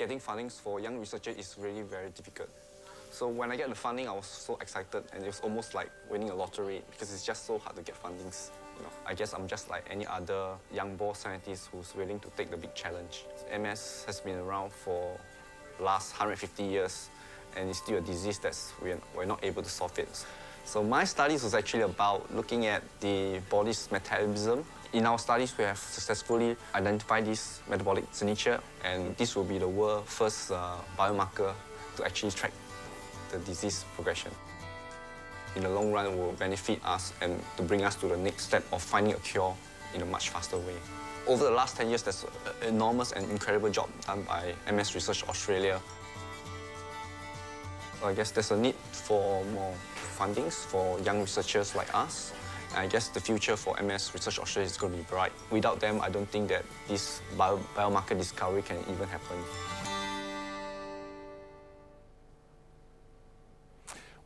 getting funding for young researchers is really very difficult. So when I get the funding, I was so excited, and it was almost like winning a lottery because it's just so hard to get fundings. You know, I guess I'm just like any other young boy scientist who's willing to take the big challenge. MS has been around for the last 150 years, and it's still a disease that we're not able to solve it. So my studies was actually about looking at the body's metabolism. In our studies, we have successfully identified this metabolic signature, and this will be the world's first biomarker to actually track the disease progression. In the long run, it will benefit us and to bring us to the next step of finding a cure in a much faster way. Over the last 10 years, there's an enormous and incredible job done by MS Research Australia. So I guess there's a need for more fundings for young researchers like us. And I guess the future for MS Research Australia is going to be bright. Without them, I don't think that this biomarker discovery can even happen.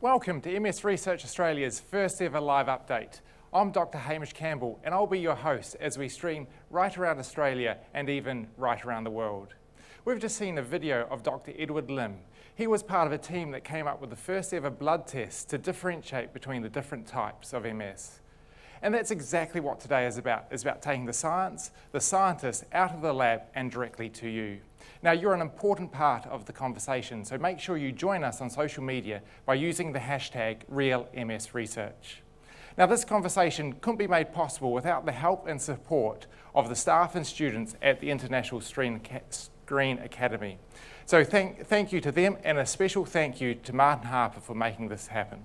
Welcome to MS Research Australia's first ever live update. I'm Dr Hamish Campbell, and I'll be your host as we stream right around Australia and even right around the world. We've just seen a video of Dr Edward Lim. He was part of a team that came up with the first ever blood test to differentiate between the different types of MS. And that's exactly what today is about. It's about taking the science, the scientists out of the lab and directly to you. Now, you're an important part of the conversation, so make sure you join us on social media by using the hashtag RealMSResearch. Now, this conversation couldn't be made possible without the help and support of the staff and students at the International Screen Academy. So thank you to them, and a special thank you to Martin Harper for making this happen.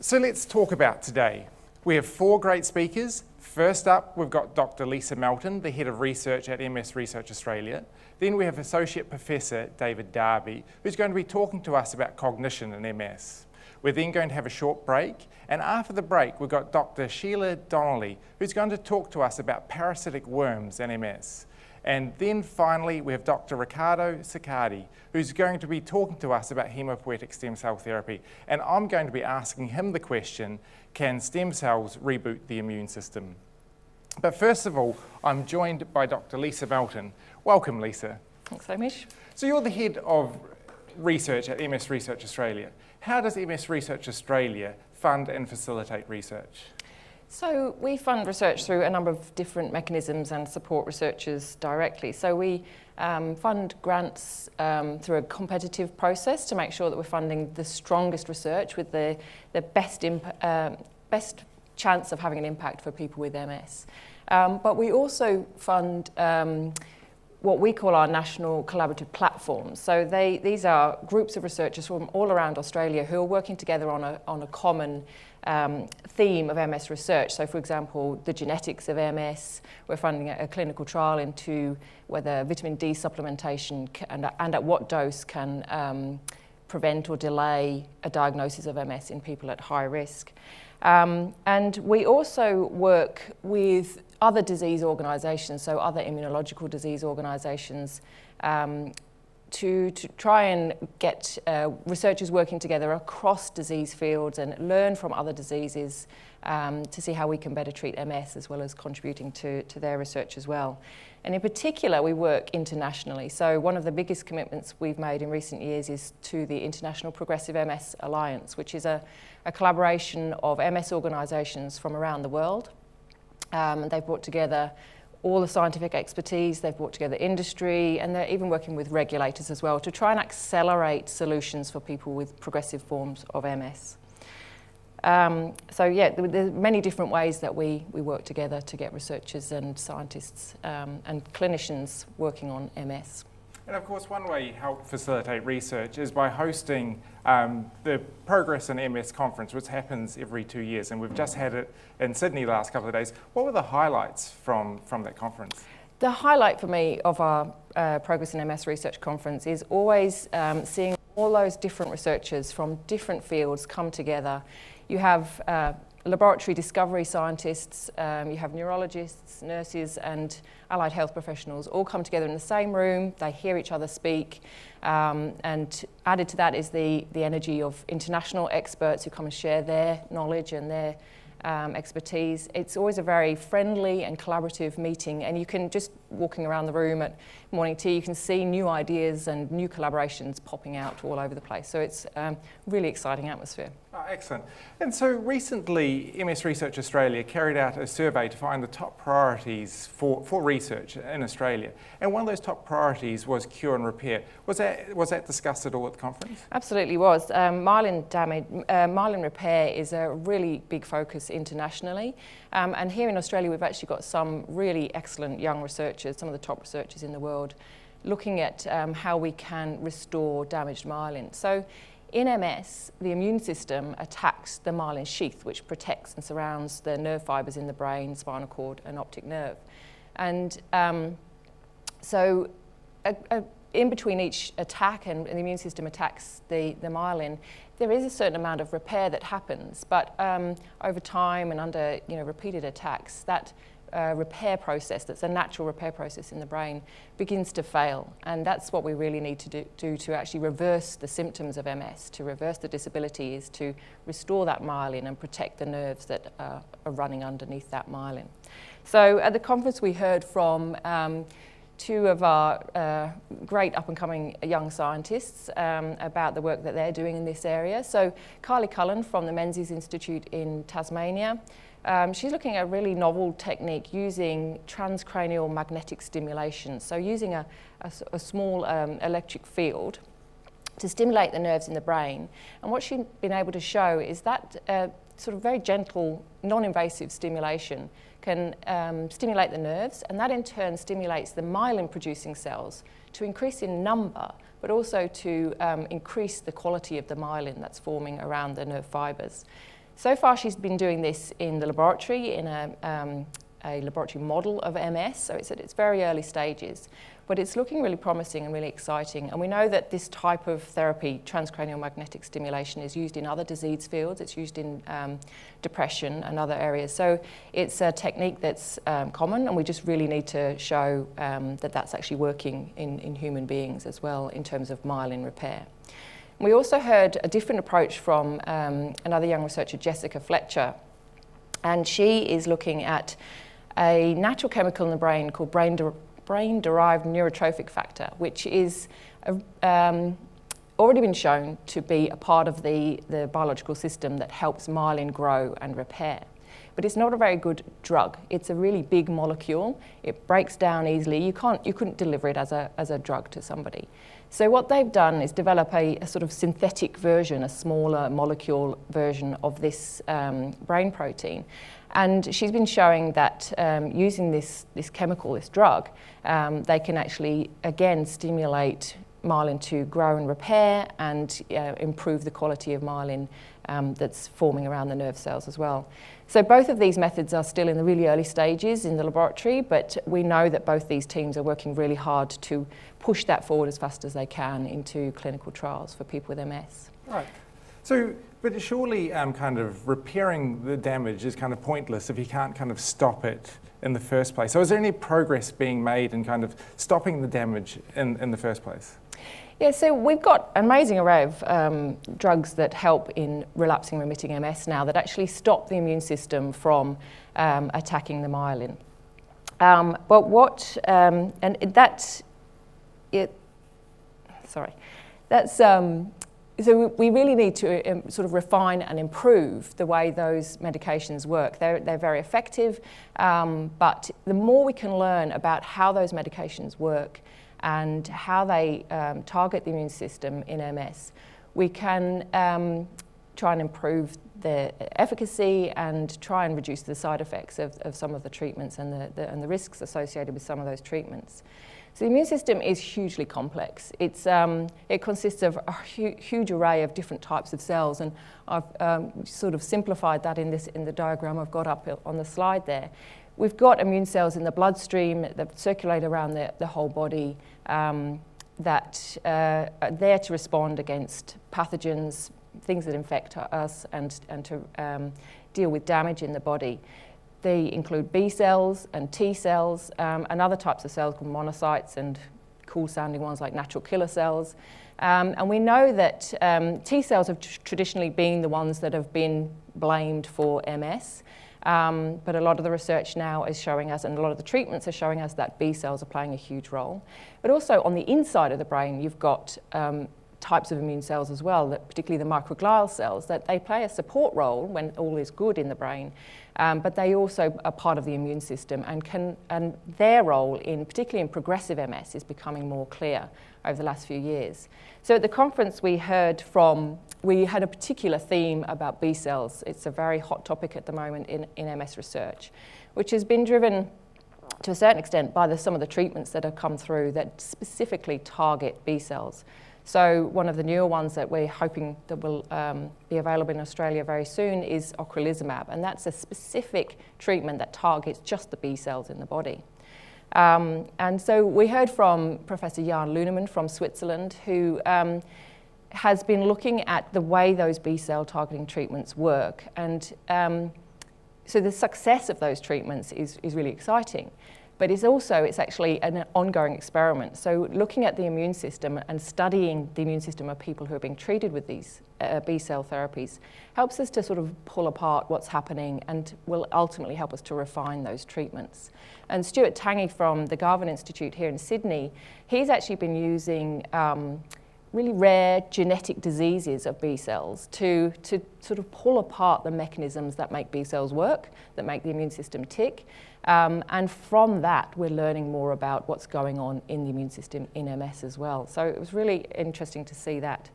So let's talk about today. We have 4 great speakers. First up, we've got Dr Lisa Melton, the Head of Research at MS Research Australia. Then we have Associate Professor David Darby, who's going to be talking to us about cognition in MS. We're then going to have a short break, and after the break, we've got Dr Sheila Donnelly, who's going to talk to us about parasitic worms and MS. And then finally, we have Dr Riccardo Siccardi, who's going to be talking to us about hematopoietic stem cell therapy. And I'm going to be asking him the question, can stem cells reboot the immune system? But first of all, I'm joined by Dr Lisa Melton. Welcome, Lisa. Thanks, Hamish. So you're the head of research at MS Research Australia. How does MS Research Australia fund and facilitate research? So we fund research through a number of different mechanisms and support researchers directly. So we fund grants through a competitive process to make sure that we're funding the strongest research with the best chance of having an impact for people with MS. But we also fund what we call our national collaborative platforms. So these are groups of researchers from all around Australia who are working together on a common theme of MS research. So for example, the genetics of MS, we're funding a clinical trial into whether vitamin D supplementation and at what dose can prevent or delay a diagnosis of MS in people at high risk. And we also work with other disease organisations, so other immunological disease organisations, to try and get researchers working together across disease fields and learn from other diseases to see how we can better treat MS, as well as contributing to their research as well. And in particular, we work internationally. So one of the biggest commitments we've made in recent years is to the International Progressive MS Alliance, which is a collaboration of MS organisations from around the world. They've brought together all the scientific expertise, they've brought together industry, and they're even working with regulators as well to try and accelerate solutions for people with progressive forms of MS. So yeah, there's many different ways that we work together to get researchers and scientists and clinicians working on MS. And of course, one way you help facilitate research is by hosting the Progress in MS conference, which happens every 2 years, and we've just had it in Sydney the last couple of days. What were the highlights from that conference? The highlight for me of our Progress in MS research conference is always seeing all those different researchers from different fields come together. You have laboratory discovery scientists, you have neurologists, nurses and allied health professionals all come together in the same room, they hear each other speak, and added to that is the energy of international experts who come and share their knowledge and their expertise. It's always a very friendly and collaborative meeting, and you can just walking around the room at morning tea, you can see new ideas and new collaborations popping out all over the place. So it's a really exciting atmosphere. Oh, excellent. And so recently, MS Research Australia carried out a survey to find the top priorities for research in Australia. And one of those top priorities was cure and repair. Was that discussed at all at the conference? Absolutely was. Myelin damage, myelin repair is a really big focus internationally. And here in Australia, we've actually got some really excellent young researchers, some of the top researchers in the world, looking at how we can restore damaged myelin. So in MS, the immune system attacks the myelin sheath, which protects and surrounds the nerve fibres in the brain, spinal cord, and optic nerve. And so in between each attack and the immune system attacks the myelin, there is a certain amount of repair that happens. But over time and under repeated attacks, that repair process, that's a natural repair process in the brain, begins to fail. And that's what we really need to do to actually reverse the symptoms of MS, to reverse the disability, is to restore that myelin and protect the nerves that are running underneath that myelin. So at the conference we heard from two of our great up-and-coming young scientists about the work that they're doing in this area. So Kylie Cullen from the Menzies Institute in Tasmania, she's looking at a really novel technique using transcranial magnetic stimulation. So using a small electric field to stimulate the nerves in the brain. And what she's been able to show is that sort of very gentle, non-invasive stimulation can stimulate the nerves, and that in turn stimulates the myelin-producing cells to increase in number, but also to increase the quality of the myelin that's forming around the nerve fibres. So far, she's been doing this in the laboratory, in a laboratory model of MS, so it's at its very early stages. But it's looking really promising and really exciting. And we know that this type of therapy, transcranial magnetic stimulation, is used in other disease fields. It's used in depression and other areas. So it's a technique that's common, and we just really need to show that that's actually working in human beings as well in terms of myelin repair. We also heard a different approach from another young researcher, Jessica Fletcher, and she is looking at a natural chemical in the brain called brain-derived neurotrophic factor, which is already been shown to be a part of the biological system that helps myelin grow and repair. But it's not a very good drug. It's a really big molecule. It breaks down easily. You couldn't deliver it as a drug to somebody. So what they've done is develop a sort of synthetic version, a smaller molecule version of this brain protein. And she's been showing that using this chemical, this drug, they can actually, again, stimulate myelin to grow and repair and improve the quality of myelin that's forming around the nerve cells as well. So both of these methods are still in the really early stages in the laboratory, but we know that both these teams are working really hard to push that forward as fast as they can into clinical trials for people with MS. Right. So, but surely kind of repairing the damage is kind of pointless if you can't kind of stop it in the first place. So is there any progress being made in kind of stopping the damage in the first place? Yeah, so we've got an amazing array of drugs that help in relapsing remitting MS now that actually stop the immune system from attacking the myelin. But what, and that's, so we really need to sort of refine and improve the way those medications work. They're very effective, but the more we can learn about how those medications work and how they target the immune system in MS, we can try and improve the efficacy and try and reduce the side effects of some of the treatments and the risks associated with some of those treatments. So the immune system is hugely complex. It consists of a huge array of different types of cells, and I've sort of simplified that in the diagram I've got up on the slide there. We've got immune cells in the bloodstream that circulate around the whole body that are there to respond against pathogens, things that infect us, and to deal with damage in the body. They include B cells and T cells and other types of cells called monocytes and cool sounding ones like natural killer cells. And we know that T cells have traditionally been the ones that have been blamed for MS. But a lot of the research now is showing us, and a lot of the treatments are showing us, that B cells are playing a huge role. But also on the inside of the brain, you've got types of immune cells as well, that particularly the microglial cells, that they play a support role when all is good in the brain, but they also are part of the immune system, and their role, particularly in progressive MS, is becoming more clear over the last few years. So at the conference we had a particular theme about B cells. It's a very hot topic at the moment in MS research, which has been driven to a certain extent by some of the treatments that have come through that specifically target B cells. So one of the newer ones that we're hoping that will be available in Australia very soon is ocrelizumab, and that's a specific treatment that targets just the B cells in the body. And so we heard from Professor Jan Luneman from Switzerland, who has been looking at the way those B cell targeting treatments work. And so the success of those treatments is really exciting. But it's actually an ongoing experiment. So looking at the immune system and studying the immune system of people who are being treated with these B cell therapies helps us to sort of pull apart what's happening and will ultimately help us to refine those treatments. And Stuart Tangi from the Garvan Institute here in Sydney, he's actually been using really rare genetic diseases of B cells to sort of pull apart the mechanisms that make B cells work, that make the immune system tick. And from that, we're learning more about what's going on in the immune system in MS as well. So it was really interesting to see that.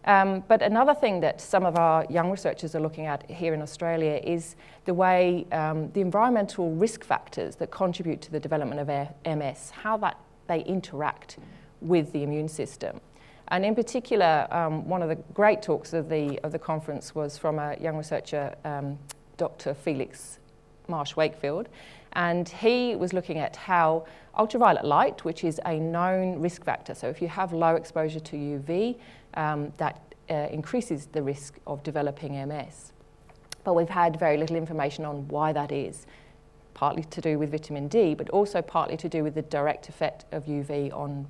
But another thing that some of our young researchers are looking at here in Australia is the way the environmental risk factors that contribute to the development of MS, how they interact with the immune system. And in particular, one of the great talks of the conference was from a young researcher, Dr. Felix Marsh-Wakefield, and he was looking at how ultraviolet light, which is a known risk factor, so if you have low exposure to UV, that increases the risk of developing MS. But we've had very little information on why that is, partly to do with vitamin D, but also partly to do with the direct effect of UV on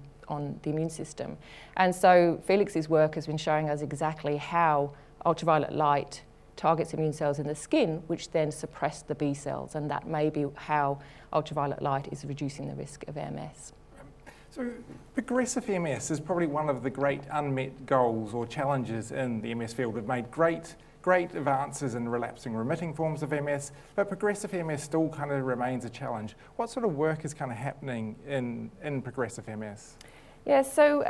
the immune system. And so Felix's work has been showing us exactly how ultraviolet light targets immune cells in the skin, which then suppress the B cells, and that may be how ultraviolet light is reducing the risk of MS. So progressive MS is probably one of the great unmet goals or challenges in the MS field. We've made great advances in relapsing remitting forms of MS, but progressive MS still kind of remains a challenge. What sort of work is kind of happening in progressive MS? Yeah, so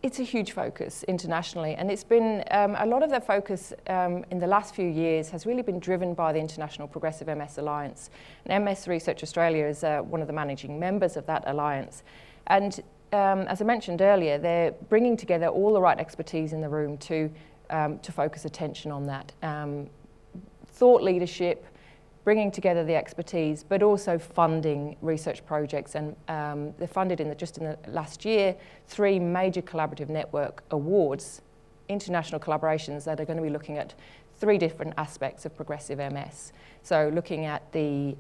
it's a huge focus internationally, and it's been a lot of the focus in the last few years has really been driven by the International Progressive MS Alliance. And MS Research Australia is one of the managing members of that alliance. And as I mentioned earlier, they're bringing together all the right expertise in the room to focus attention on that. Thought leadership, bringing together the expertise, but also funding research projects. And they funded just in the last year 3 major collaborative network awards, international collaborations that are going to be looking at 3 different aspects of progressive MS. So looking at the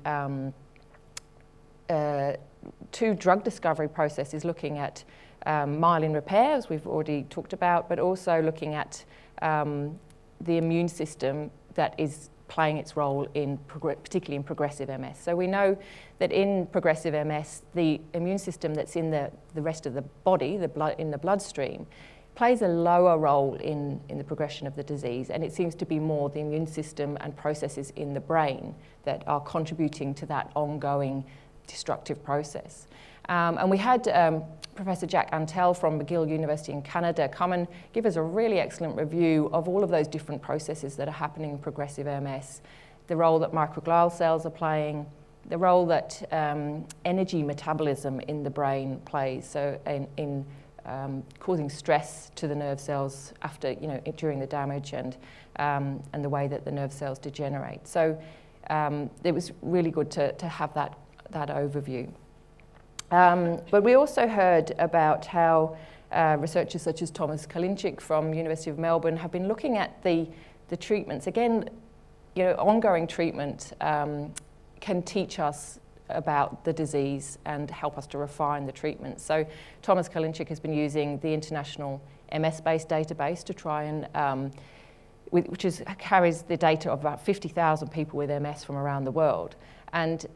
2 drug discovery processes, looking at myelin repair, as we've already talked about, but also looking at the immune system that is playing its role particularly in progressive MS. So we know that in progressive MS, the immune system that's in the rest of the body, in the bloodstream, plays a lower role in the progression of the disease, and it seems to be more the immune system and processes in the brain that are contributing to that ongoing destructive process. And we had Professor Jack Antel from McGill University in Canada come and give us a really excellent review of all of those different processes that are happening in progressive MS, the role that microglial cells are playing, the role that energy metabolism in the brain plays, so in causing stress to the nerve cells after, during the damage, and the way that the nerve cells degenerate. So it was really good to have that overview. But we also heard about how researchers such as Thomas Kalinchik from University of Melbourne have been looking at the treatments. Again, ongoing treatment can teach us about the disease and help us to refine the treatment. So Thomas Kalinchik has been using the international MS-based database to try and, which carries the data of about 50,000 people with MS from around the world. And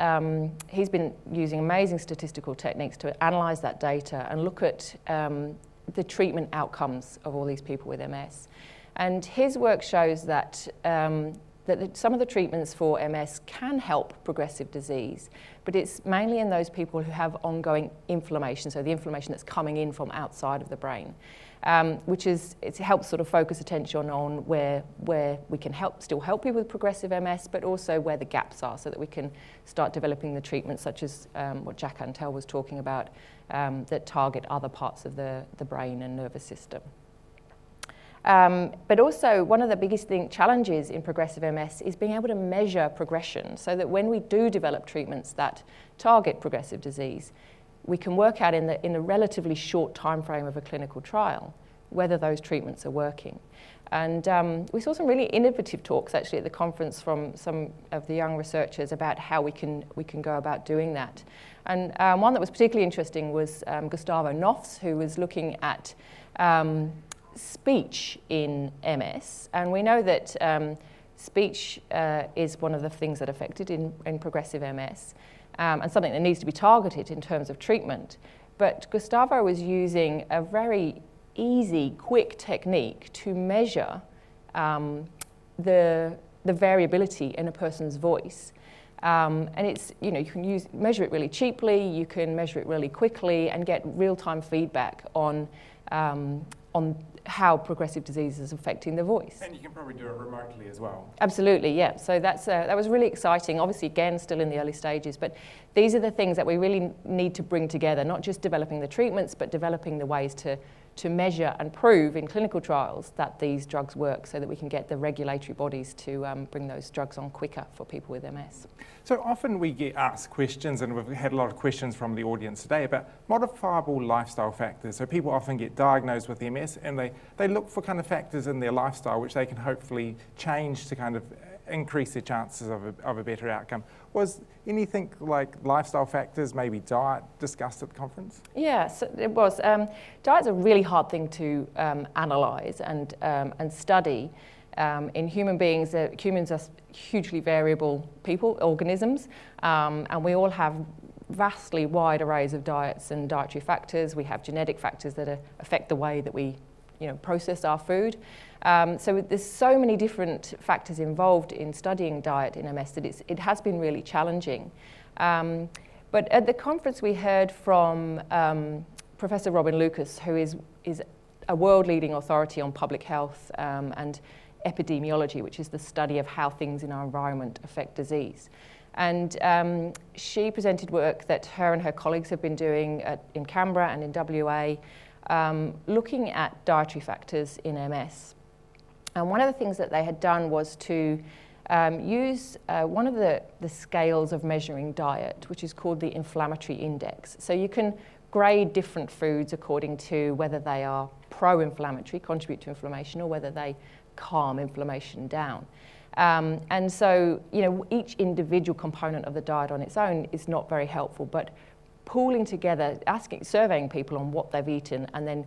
he's been using amazing statistical techniques to analyse that data and look at the treatment outcomes of all these people with MS. And his work shows that, some of the treatments for MS can help progressive disease, but it's mainly in those people who have ongoing inflammation, so the inflammation that's coming in from outside of the brain, it helps sort of focus attention on where we can still help people with progressive MS, but also where the gaps are, so that we can start developing the treatments such as what Jack Antel was talking about, that target other parts of the brain and nervous system. But also, one of the biggest challenges in progressive MS is being able to measure progression, so that when we do develop treatments that target progressive disease, we can work out in a relatively short time frame of a clinical trial whether those treatments are working. And we saw some really innovative talks actually at the conference from some of the young researchers about how we can go about doing that. And one that was particularly interesting was Gustavo Knopf's, who was looking at speech in MS, and we know that speech is one of the things that are affected in progressive MS, and something that needs to be targeted in terms of treatment. But Gustavo was using a very easy, quick technique to measure the variability in a person's voice. And it's, you can measure it really cheaply, you can measure it really quickly, and get real-time feedback on how progressive disease is affecting the voice. And you can probably do it remotely as well. Absolutely, yeah. So that was really exciting. Obviously, again, still in the early stages, but these are the things that we really need to bring together, not just developing the treatments, but developing the ways to measure and prove in clinical trials that these drugs work, so that we can get the regulatory bodies to bring those drugs on quicker for people with MS. So often we get asked questions, and we've had a lot of questions from the audience today about modifiable lifestyle factors. So people often get diagnosed with MS and they look for kind of factors in their lifestyle which they can hopefully change to kind of increase their chances of a better outcome. Was anything like lifestyle factors, maybe diet, discussed at the conference? Yes, it was. Diet's a really hard thing to analyse and study. In human beings, humans are hugely variable organisms, and we all have vastly wide arrays of diets and dietary factors. We have genetic factors that affect the way that we process our food. So there's so many different factors involved in studying diet in MS that it has been really challenging. But at the conference we heard from Professor Robin Lucas, who is a world-leading authority on public health and epidemiology, which is the study of how things in our environment affect disease. And she presented work that her and her colleagues have been doing in Canberra and in WA, looking at dietary factors in MS. And one of the things that they had done was to use one of the scales of measuring diet, which is called the inflammatory index. So you can grade different foods according to whether they are pro-inflammatory, contribute to inflammation, or whether they calm inflammation down. And so, each individual component of the diet on its own is not very helpful, but pooling together, surveying people on what they've eaten, and then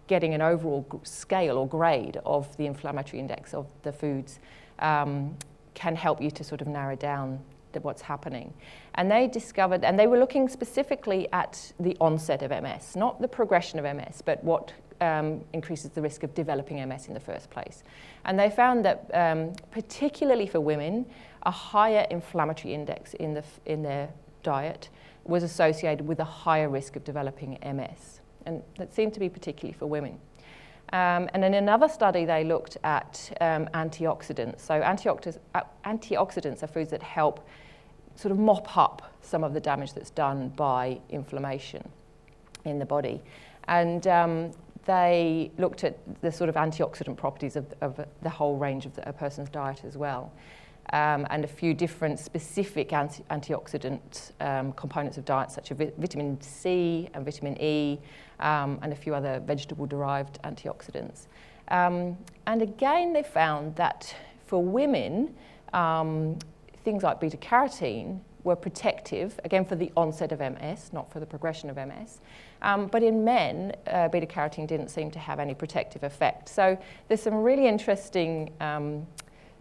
getting an overall scale or grade of the inflammatory index of the foods can help you to sort of narrow down what's happening. And they discovered, and they were looking specifically at the onset of MS, not the progression of MS, but what increases the risk of developing MS in the first place. And they found that particularly for women, a higher inflammatory index in their diet was associated with a higher risk of developing MS. And that seemed to be particularly for women. And in another study, they looked at antioxidants. So antioxidants are foods that help sort of mop up some of the damage that's done by inflammation in the body. And they looked at the sort of antioxidant properties of the whole range of a person's diet as well. And a few different specific antioxidant components of diet, such as vitamin C and vitamin E, and a few other vegetable-derived antioxidants. And again, they found that for women, things like beta-carotene were protective, again for the onset of MS, not for the progression of MS. But in men, beta-carotene didn't seem to have any protective effect. So there's some really interesting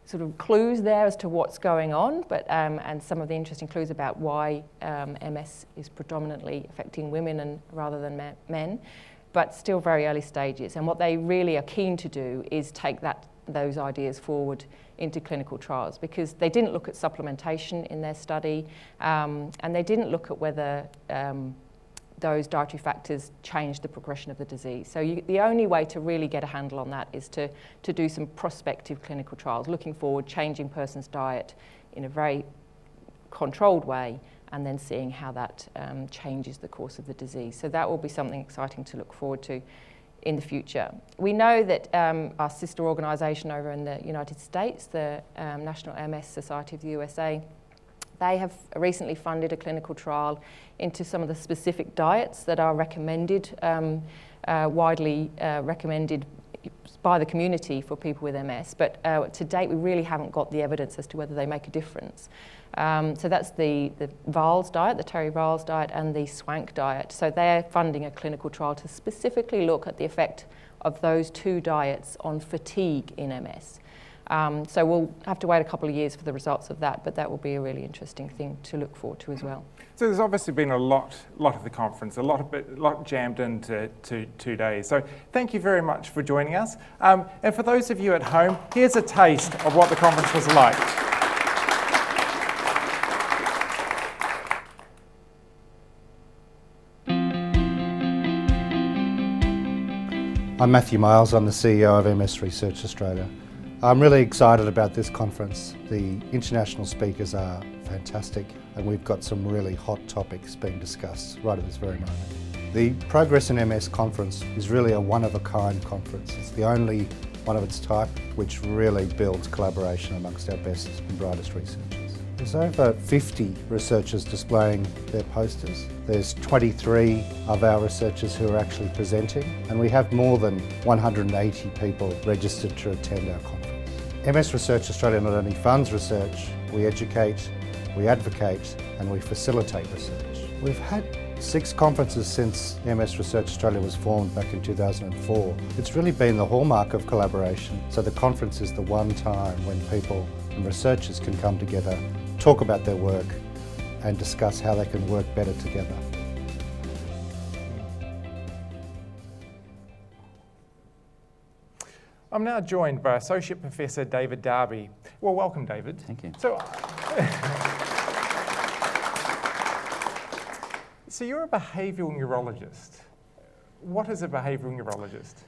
sort of clues there as to what's going on, but and some of the interesting clues about why MS is predominantly affecting women rather than men, but still very early stages. And what they really are keen to do is take those ideas forward into clinical trials, because they didn't look at supplementation in their study, and they didn't look at whether those dietary factors change the progression of the disease. So the only way to really get a handle on that is to do some prospective clinical trials, looking forward, changing person's diet in a very controlled way, and then seeing how that changes the course of the disease. So that will be something exciting to look forward to in the future. We know that our sister organisation over in the United States, the National MS Society of the USA, they have recently funded a clinical trial into some of the specific diets that are recommended, widely recommended by the community for people with MS. But to date, we really haven't got the evidence as to whether they make a difference. So that's the Valls diet, the Terry Valls diet, and the Swank diet. So they're funding a clinical trial to specifically look at the effect of those two diets on fatigue in MS. So we'll have to wait a couple of years for the results of that, but that will be a really interesting thing to look forward to as well. So there's obviously been a lot of the conference, a lot jammed into 2 days. So thank you very much for joining us. And for those of you at home, here's a taste of what the conference was like. I'm Matthew Miles, I'm the CEO of MS Research Australia. I'm really excited about this conference. The international speakers are fantastic and we've got some really hot topics being discussed right at this very moment. The Progress in MS conference is really a one-of-a-kind conference. It's the only one of its type which really builds collaboration amongst our best and brightest researchers. There's over 50 researchers displaying their posters. There's 23 of our researchers who are actually presenting, and we have more than 180 people registered to attend our conference. MS Research Australia not only funds research, we educate, we advocate, and we facilitate research. We've had 6 conferences since MS Research Australia was formed back in 2004. It's really been the hallmark of collaboration, so the conference is the one time when people and researchers can come together, talk about their work, and discuss how they can work better together. I'm now joined by Associate Professor David Darby. Well, welcome, David. Thank you. So you're a behavioural neurologist. What is a behavioural neurologist?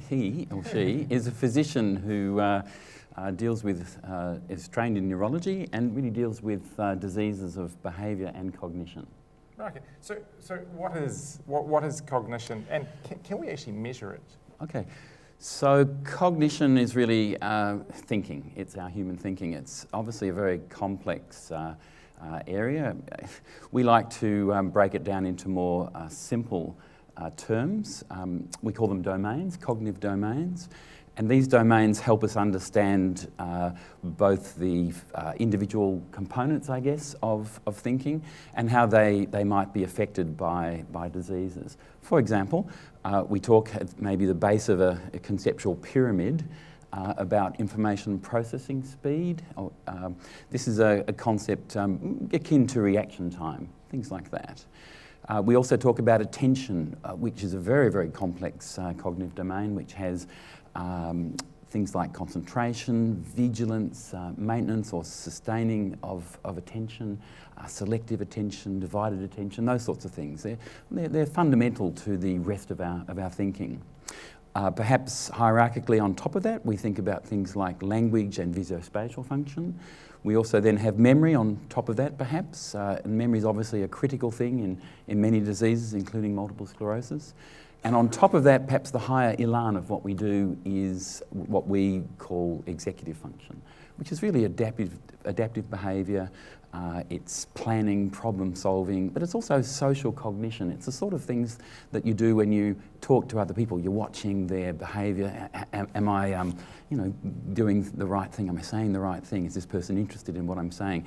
He or she is a physician who deals with, is trained in neurology and really deals with diseases of behaviour and cognition. Okay, so what is cognition, and can we actually measure it? Okay, so cognition is really thinking. It's our human thinking. It's obviously a very complex area. We like to break it down into more simple terms. We call them domains, cognitive domains. And these domains help us understand both the individual components, I guess, of thinking and how they might be affected by diseases. For example, we talk at maybe the base of a conceptual pyramid about information processing speed. This is a concept akin to reaction time, things like that. We also talk about attention, which is a very, very complex cognitive domain, which has things like concentration, vigilance, maintenance or sustaining of attention, selective attention, divided attention, those sorts of things. They're fundamental to the rest of our thinking. Perhaps hierarchically on top of that, we think about things like language and visuospatial function. We also then have memory on top of that, perhaps. And memory is obviously a critical thing in many diseases, including multiple sclerosis. And on top of that, perhaps the higher elan of what we do is what we call executive function, which is really adaptive behaviour, it's planning, problem solving, but it's also social cognition. It's the sort of things that you do when you talk to other people. You're watching their behaviour. Am I, doing the right thing? Am I saying the right thing? Is this person interested in what I'm saying?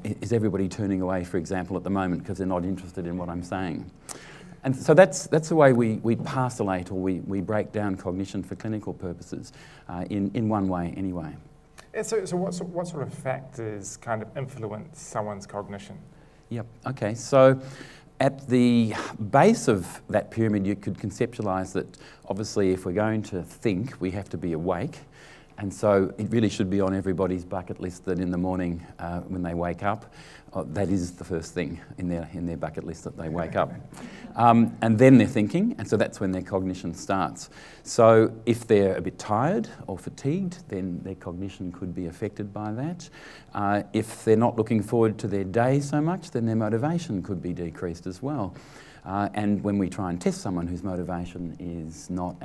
Is everybody turning away, for example, at the moment because they're not interested in what I'm saying? And so that's the way we parcellate, or we break down cognition for clinical purposes in one way anyway. And so what sort of factors kind of influence someone's cognition? Yep, okay. So at the base of that pyramid, you could conceptualise that obviously if we're going to think, we have to be awake. And so it really should be on everybody's bucket list that in the morning when they wake up, that is the first thing in their bucket list, that they wake up. And then they're thinking, and so that's when their cognition starts. So if they're a bit tired or fatigued, then their cognition could be affected by that. If they're not looking forward to their day so much, then their motivation could be decreased as well. And when we try and test someone whose motivation is not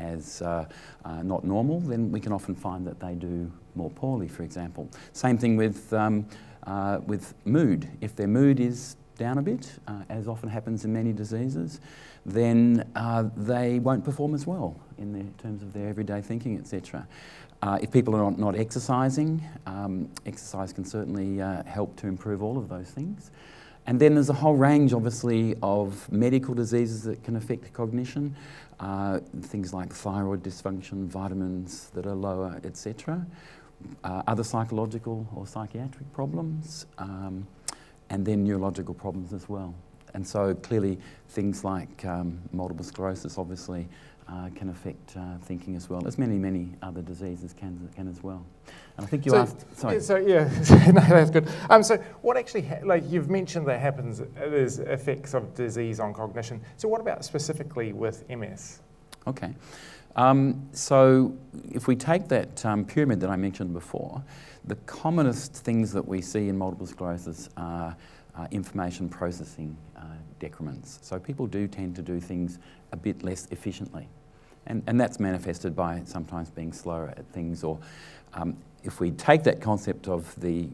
normal, then we can often find that they do more poorly, for example. Same thing with mood. If their mood is down a bit, as often happens in many diseases, then they won't perform as well in terms of their everyday thinking, etc. If people are not exercising, exercise can certainly help to improve all of those things. And then there's a whole range, obviously, of medical diseases that can affect cognition, things like thyroid dysfunction, vitamins that are lower, etc. Other psychological or psychiatric problems, and then neurological problems as well. And so clearly things like multiple sclerosis obviously can affect thinking as well, as many other diseases can as well. And I think you asked... Sorry. No, that's good. So what actually, you've mentioned that happens, there's effects of disease on cognition. So what about specifically with MS? Okay. So if we take that pyramid that I mentioned before, the commonest things that we see in multiple sclerosis are information processing decrements. So people do tend to do things a bit less efficiently. And that's manifested by sometimes being slower at things, or if we take that concept of the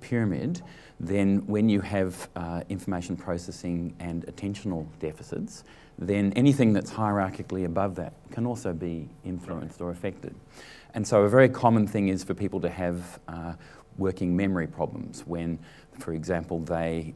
pyramid, then when you have information processing and attentional deficits, then anything that's hierarchically above that can also be influenced or affected. And so a very common thing is for people to have working memory problems when, for example, the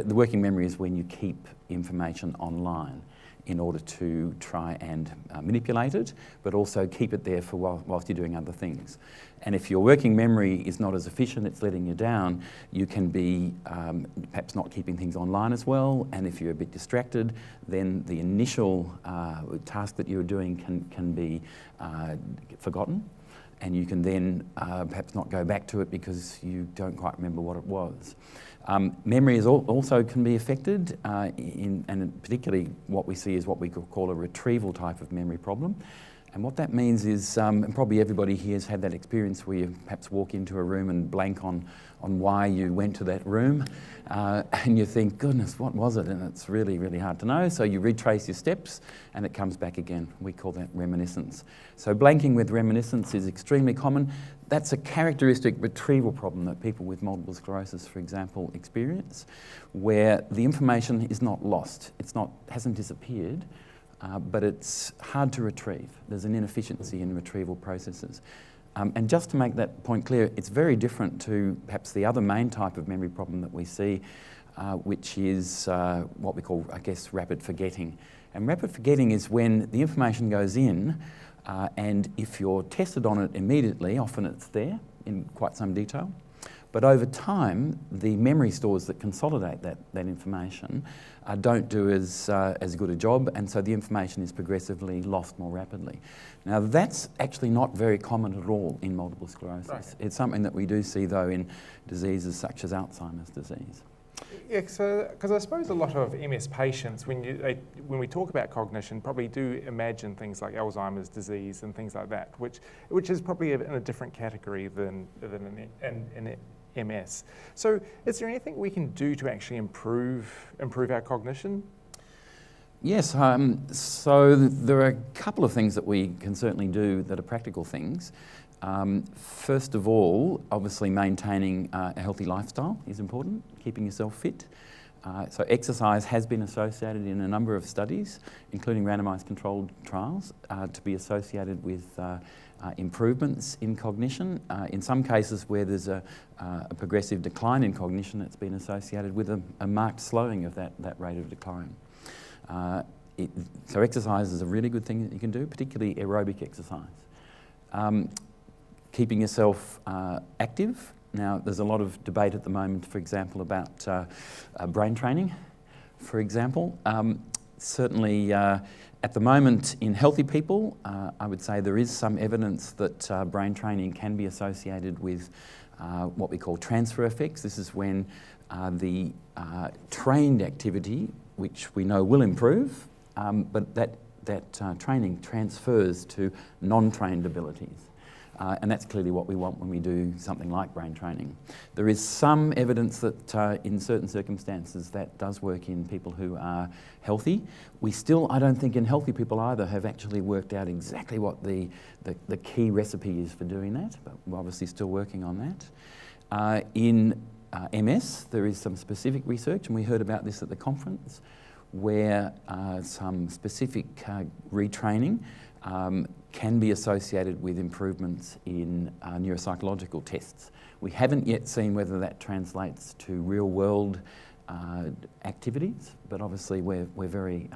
working memory is when you keep information online in order to try and manipulate it, but also keep it there for whilst you're doing other things. And if your working memory is not as efficient, it's letting you down, you can be perhaps not keeping things online as well, and if you're a bit distracted, then the initial task that you were doing can be forgotten, and you can then perhaps not go back to it because you don't quite remember what it was. Memory is also can be affected, and particularly what we see is what we could call a retrieval type of memory problem. And what that means is, and probably everybody here has had that experience where you perhaps walk into a room and blank on why you went to that room, and you think, goodness, what was it? And it's really, really hard to know. So you retrace your steps and it comes back again. We call that reminiscence. So blanking with reminiscence is extremely common. That's a characteristic retrieval problem that people with multiple sclerosis, for example, experience, where the information is not lost. Hasn't disappeared, but it's hard to retrieve. There's an inefficiency in retrieval processes. And just to make that point clear, it's very different to perhaps the other main type of memory problem that we see, which is what we call, I guess, rapid forgetting. And rapid forgetting is when the information goes in, and if you're tested on it immediately, often it's there in quite some detail. But over time, the memory stores that consolidate that information don't do as good a job, and so the information is progressively lost more rapidly. Now, that's actually not very common at all in multiple sclerosis. Right. It's something that we do see, though, in diseases such as Alzheimer's disease. Yeah, because I suppose a lot of MS patients, when we talk about cognition, probably do imagine things like Alzheimer's disease and things like that, which is probably in a different category than in MS. So is there anything we can do to actually improve our cognition? Yes, so there are a couple of things that we can certainly do that are practical things. First of all, obviously maintaining a healthy lifestyle is important, keeping yourself fit. So exercise has been associated in a number of studies, including randomised controlled trials, to be associated with improvements in cognition. In some cases where there's a progressive decline in cognition, it's been associated with a marked slowing of that rate of decline. So exercise is a really good thing that you can do, particularly aerobic exercise. Keeping yourself active. Now, there's a lot of debate at the moment, for example, about brain training, for example. Certainly, at the moment, in healthy people, I would say there is some evidence that brain training can be associated with what we call transfer effects. This is when the trained activity, which we know will improve, but that training transfers to non-trained abilities. And that's clearly what we want when we do something like brain training. There is some evidence that in certain circumstances that does work in people who are healthy. We still, I don't think in healthy people either, have actually worked out exactly what the key recipe is for doing that, but we're obviously still working on that. In MS, there is some specific research, and we heard about this at the conference, where some specific retraining can be associated with improvements in neuropsychological tests. We haven't yet seen whether that translates to real-world activities, but obviously we're very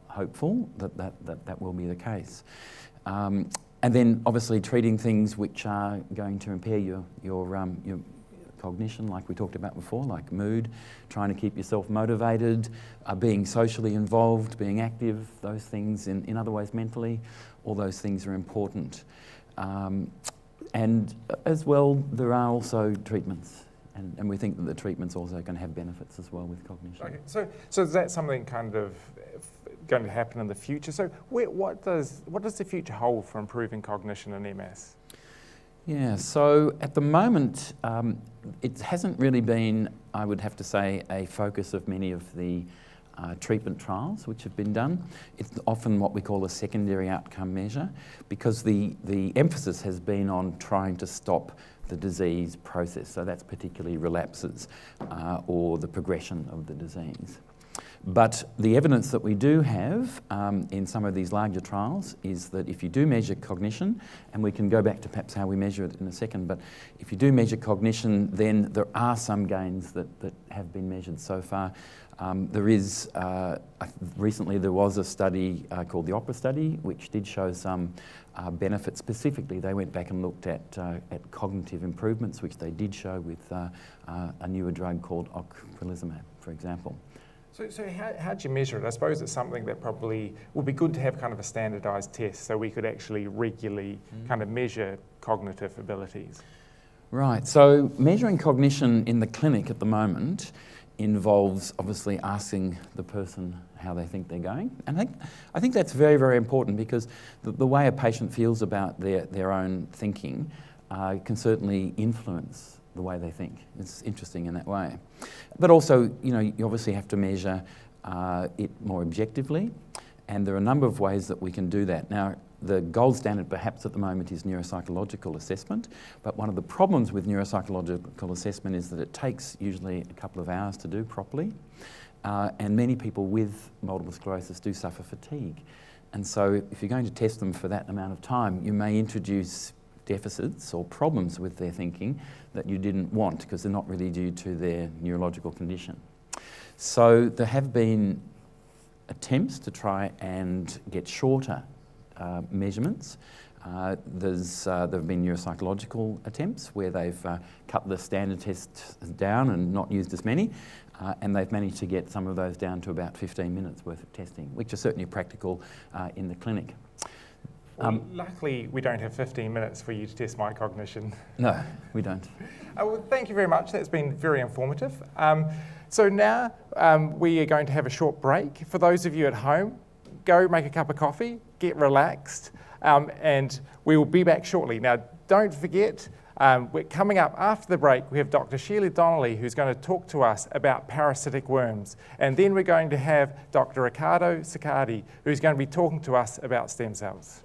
hopeful that will be the case. And then obviously treating things which are going to impair your cognition, like we talked about before, like mood, trying to keep yourself motivated, being socially involved, being active, those things in other ways mentally, all those things are important. And as well, there are also treatments, and we think that the treatment's also going to have benefits as well with cognition. Okay, so is that something kind of going to happen in the future? So what does the future hold for improving cognition in MS? Yeah, so at the moment, it hasn't really been, I would have to say, a focus of many of the treatment trials which have been done. It's often what we call a secondary outcome measure, because the emphasis has been on trying to stop the disease process. So that's particularly relapses or the progression of the disease. But the evidence that we do have in some of these larger trials is that if you do measure cognition, and we can go back to perhaps how we measure it in a second, but if you do measure cognition, then there are some gains that have been measured so far. Recently there was a study called the OPERA study, which did show some benefits. Specifically, they went back and looked at cognitive improvements, which they did show with a newer drug called ocrelizumab, for example. So how do you measure it? I suppose it's something that probably would be good to have kind of a standardised test so we could actually regularly kind of measure cognitive abilities. Right, so measuring cognition in the clinic at the moment involves obviously asking the person how they think they're going. And I think that's very, very important, because the way a patient feels about their own thinking can certainly influence the way they think. It's interesting in that way. But also, you obviously have to measure it more objectively, and there are a number of ways that we can do that. Now, the gold standard perhaps at the moment is neuropsychological assessment, but one of the problems with neuropsychological assessment is that it takes usually a couple of hours to do properly, and many people with multiple sclerosis do suffer fatigue. And so if you're going to test them for that amount of time, you may introduce deficits or problems with their thinking that you didn't want, because they're not really due to their neurological condition. So there have been attempts to try and get shorter measurements. There have been neuropsychological attempts where they've cut the standard tests down and not used as many, and they've managed to get some of those down to about 15 minutes worth of testing, which is certainly practical in the clinic. Well, luckily, we don't have 15 minutes for you to test my cognition. No, we don't. Well, thank you very much. That's been very informative. So now we are going to have a short break. For those of you at home, go make a cup of coffee, get relaxed, and we will be back shortly. Now, don't forget, we're coming up after the break, we have Dr. Sheila Donnelly, who's going to talk to us about parasitic worms. And then we're going to have Dr. Riccardo Siccardi, who's going to be talking to us about stem cells.